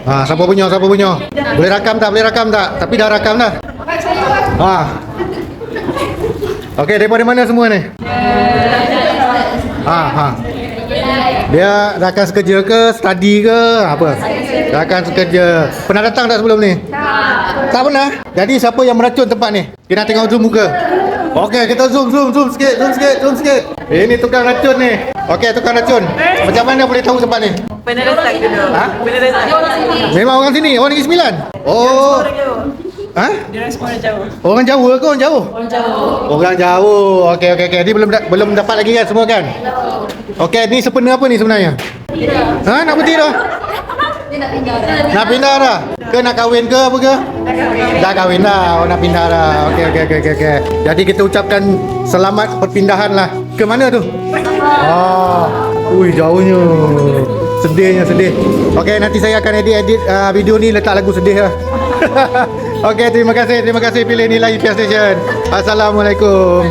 Siapa punya? Boleh rakam tak? Tapi dah rakam dah. Okey, daripada mana semua ni? Dia rakan sekerja ke, study ke, apa? Rakan sekerja. Pernah datang tak sebelum ni? Tak pernah. Jadi siapa yang meracun tempat ni? Kita nak tengok zoom muka. Okey, kita zoom sikit. Ini tukang racun ni. Okey, tukang racun. Macam mana boleh tahu tempat ni? Pernah datang dulu. Pernah datang. Memang orang sini, orang Negeri Sembilan. Oh. Dia semua jauh. Orang Jawa ke orang jauh? Orang jauh. Okey. Ni belum dapat lagi kan semua kan? Okey, ni sempena apa ni sebenarnya? Nak berhenti dah? Nak pindah dah? Ke nak kahwin ke apa ke? Dah kahwin dah. Nak pindah dah. Okey. Jadi kita ucapkan selamat perpindahan lah. Ke mana tu? Jauhnya. Sedih. Okey, nanti saya akan edit video ni, letak lagu sedih lah. Okey, terima kasih pilih Nilai IPS Station. Assalamualaikum.